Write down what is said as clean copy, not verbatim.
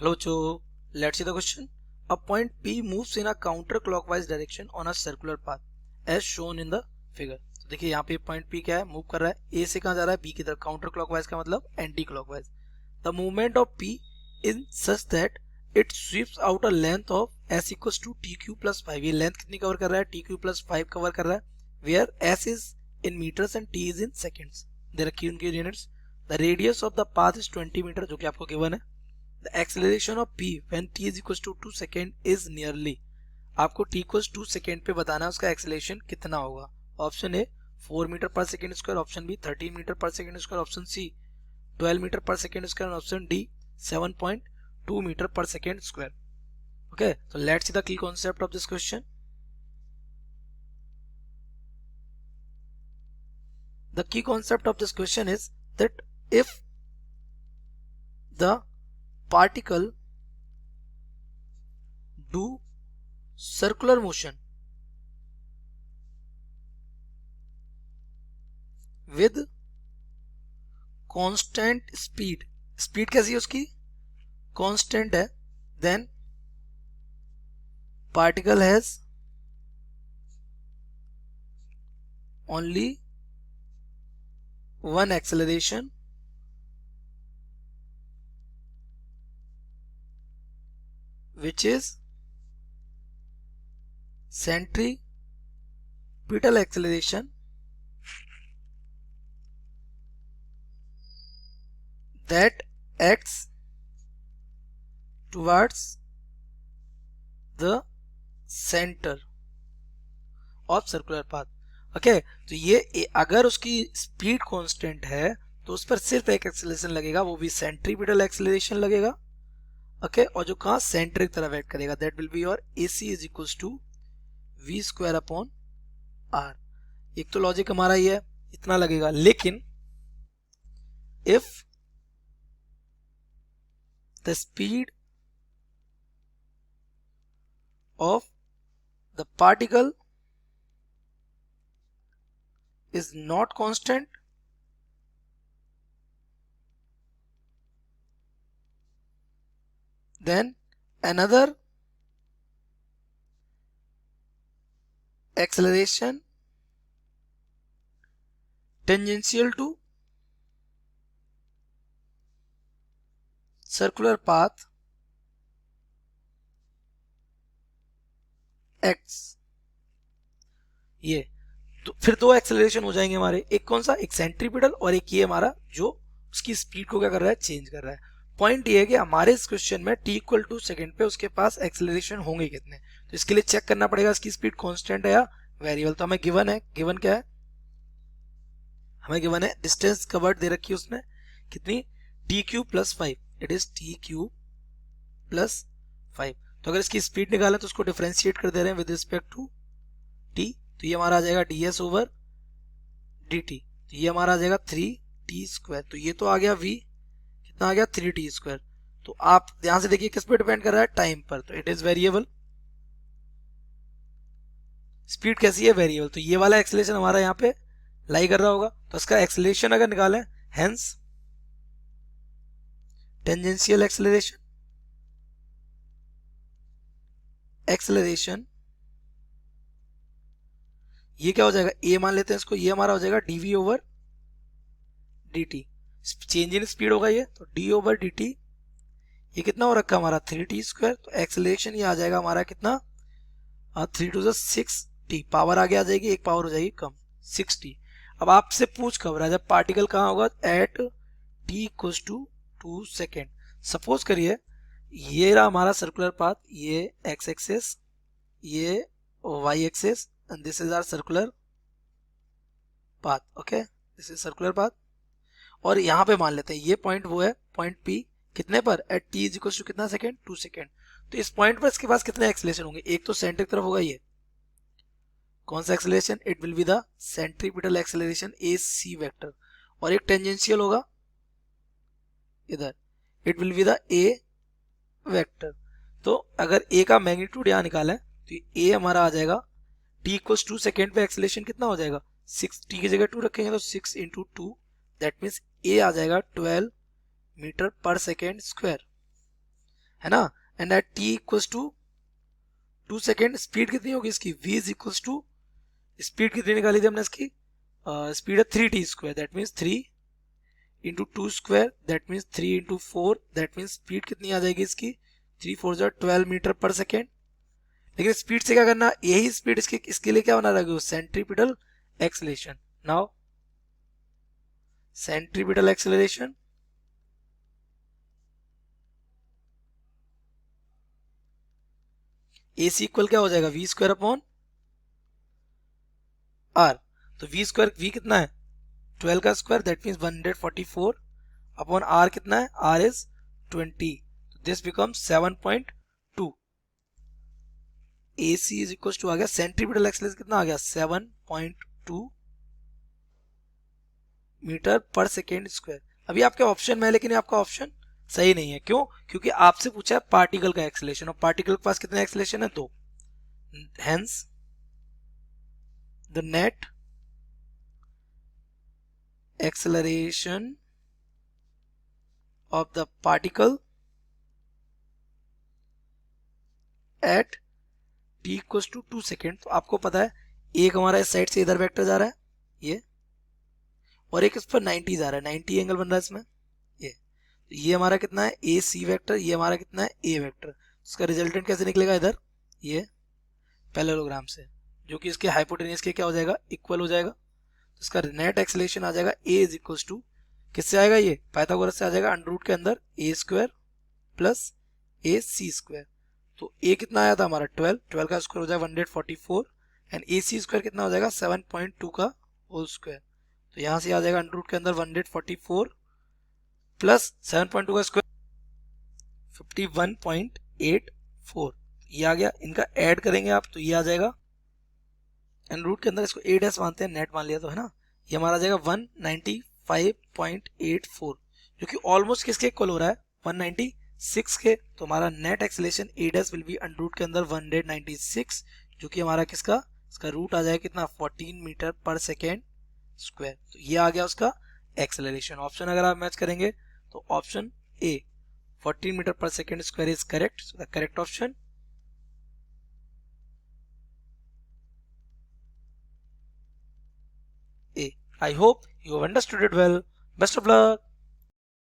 Hello, so let's see the question. A point P moves in a counterclockwise direction on a circular path as shown in the figure. तो देखिए यहाँ पे point P क्या है, move कर रहा है A से कहाँ जा रहा है B की तरफ. काउंटर क्लॉकवाइज का मतलब anti clockwise. The movement of P in such that it sweeps out a length of S equals to T cube plus 5. ये लेंथ कितनी कवर कर रहा है, टी क्यू प्लस 5 कवर कर रहा है. Where S is in metres and T is in seconds. दे रखी उनकी units. The radius of the path is 20 metre, जो कि आपको गिवन है. The acceleration of P when t is equals to 2 second is nearly. आपको t equals 2 second पे बताना है उसका acceleration कितना होगा. ऑप्शन ए 4 मीटर पर second square, option B 13 metre पर second square, option C 12 metre पर second square, option D 7.2 metre पर second square. Okay, so let's see the key concept of this question. The key concept of this question is that if the particle do circular motion with constant speed, speed कैसी है उसकी, constant है, then particle has only one acceleration which is centripetal acceleration that acts towards the center of circular path. Okay, तो ये अगर उसकी speed constant है तो उस पर सिर्फ एक एक्सेलरेशन लगेगा, वो भी सेंट्रीपिटल एक्सेलरेशन लगेगा. ओके, और जो कहाँ सेंटर की तरफ एक्ट करेगा, that will be your AC is equals to v square upon r. एक तो लॉजिक हमारा ये है, इतना लगेगा. लेकिन if the speed of the particle is not constant, then another acceleration tangential to circular path acts. ये तो फिर दो एक्सेलरेशन हो जाएंगे हमारे, एक कौन सा, एक सेंट्रीपिटल और एक ये हमारा जो उसकी स्पीड को क्या कर रहा है, चेंज कर रहा है. पॉइंट ये है कि हमारे इस क्वेश्चन में t इक्वल टू सेकेंड पे उसके पास एक्सेलरेशन होंगे कितने, तो इसके लिए चेक करना पड़ेगा इसकी स्पीड कांस्टेंट है या वेरिएबल. तो हमें गिवन है, गिवन क्या है, हमें गिवन है डिस्टेंस कवर्ड दे रखी है उसमें कितनी, T cube plus 5. It is T cube plus 5. तो अगर इसकी स्पीड निकालें तो उसको डिफरेंशिएट कर दे रहे हैं विद रिस्पेक्ट टू टी, तो ये हमारा आ जाएगा ds ओवर dt. तो ये हमारा आ जाएगा 3t स्क्वायर. तो ये तो आ गया v, कितना आ गया 3t स्क्वायर. तो आप ध्यान से देखिए किस पे डिपेंड कर रहा है, टाइम पर. तो इट इज वेरिएबल, स्पीड कैसी है, वेरिएबल. तो ये वाला एक्सेलरेशन हमारा यहाँ पे लाई कर रहा होगा, तो इसका एक्सेलरेशन अगर निकालें, हेंस टेंजेंशियल एक्सेलरेशन, एक्सेलरेशन ये क्या हो जाएगा, a मान लेते हैं इसको, ये हमारा हो जाएगा dv over dt. Change in speed होगा ये, तो d ओवर dt. ये कितना हो रखा हमारा 3t स्क्वायर. तो एक्सेलरेशन ये आ जाएगा हमारा कितना, 3 टू 6t. पावर आगे आ जाएगी, एक पावर हो जाएगी कम, 6t. अब आपसे पूछ कब रहा है, जब पार्टिकल कहाँ होगा, at t equals to 2 second. Suppose करिए ये रहा हमारा सर्कुलर पाथ, ये x एक्सिस, ये y axis, and this is our circular path. Okay, this is circular path. और यहाँ पे मान लेते हैं ये पॉइंट वो है, पॉइंट P कितने पर, at t is equal to कितना सेकेंड, 2 सेकेंड. तो इस पॉइंट पर इसके पास कितने एक्सेलरेशन होंगे, एक तो सेंटर की तरफ होगा, ये कौन सा acceleration, it will be the centripetal acceleration AC vector. और एक टेंजेंशियल होगा इधर, it will be the A vector. तो अगर A का मैग्नीट्यूड यहाँ निकालें तो A हमारा आ जाएगा t इक्वल्स 2 सेकेंड पे एक्सेलरेशन कितना हो जाएगा, 6t की जगह 2 रखेंगे तो 6 इंटू 2, दैट मीन्स a आ जाएगा 12 मीटर पर सेकेंड स्क्वायर. है ना। And at t equals to 2 second speed कितनी होगी इसकी, v is equals to, speed कितनी निकाली थी हमने इसकी, स्पीड है 3t square, that means 3 into 2 square, that means 3 into 4, that means speed कितनी आ जाएगी इसकी, 3 4 12 मीटर पर सेकेंड। लेकिन स्पीड से क्या करना, यही स्पीड इसके लिए क्या बना रहेगा, centripetal acceleration. Now centripetal acceleration AC equal क्या हो जाएगा, v स्क्वायर अपॉन r। तो v स्क्वायर, v कितना है 12 का square, that means 144 upon r कितना है, r is 20, this becomes 7.2। AC is equal to आ गया, सेंट्रीपिटल एक्सेलरेशन कितना आ गया 7.2 मीटर पर सेकेंड स्क्वायर। अभी आपके ऑप्शन में है, लेकिन आपका ऑप्शन सही नहीं है, क्यों, क्योंकि आपसे पूछा है पार्टिकल का एक्सेलरेशन, और पार्टिकल के पास कितने एक्सेलरेशन है, 2। Hence the net acceleration of the particle at t equals to 2 second. तो आपको पता है एक हमारा इस साइड से इधर वेक्टर जा रहा है ये, और एक इस पर 90 जा रहा है, 90 एंगल बन रहा है इसमें ये हमारा कितना है ए सी वेक्टर, ये हमारा कितना है ए वेक्टर। इसका रिजल्टेंट कैसे निकलेगा, इधर ये पैरेललोग्राम से, जो कि इसके हाइपोटेन्यूज के क्या हो जाएगा, इक्वल हो जाएगा। तो इसका नेट एक्सेलरेशन आ जाएगा ए इज इक्वल टू, किससे आएगा, ये पाइथागोरस से आ जाएगा, अंडर रूट के अंदर ए स्क्वायर प्लस ए सी स्क्वायर। तो ए कितना आया था हमारा 12, 12 का स्क्वायर हो जाएगा 144, एंड ए सी स्क्वायर कितना हो जाएगा 7.2 का होल स्क्वायर। तो यहाँ से आ जाएगा अंडर रूट के अंदर 144 प्लस 7.2 का स्क्वायर 51.84, ये आ गया। इनका ऐड करेंगे आप तो ये आ जाएगा, एंड रूट के अंदर इसको ए डैश मानते हैं, नेट मान लिया तो, है ना। ये हमारा आ जाएगा 195.84, जो कि ऑलमोस्ट किसके इक्वल हो रहा है, 196 के। तो हमारा net acceleration A dash will be under root के अंदर 196, जो कि हमारा किसका, इसका रूट आ जाएगा कितना, 14 मीटर पर सेकेंड स्क्वायर। तो ये आ गया उसका एक्सेलरेशन। ऑप्शन अगर आप मैच करेंगे तो ऑप्शन ए 14 मीटर पर second square is correct. So the correct option A. I hope you have understood it well. Best of luck.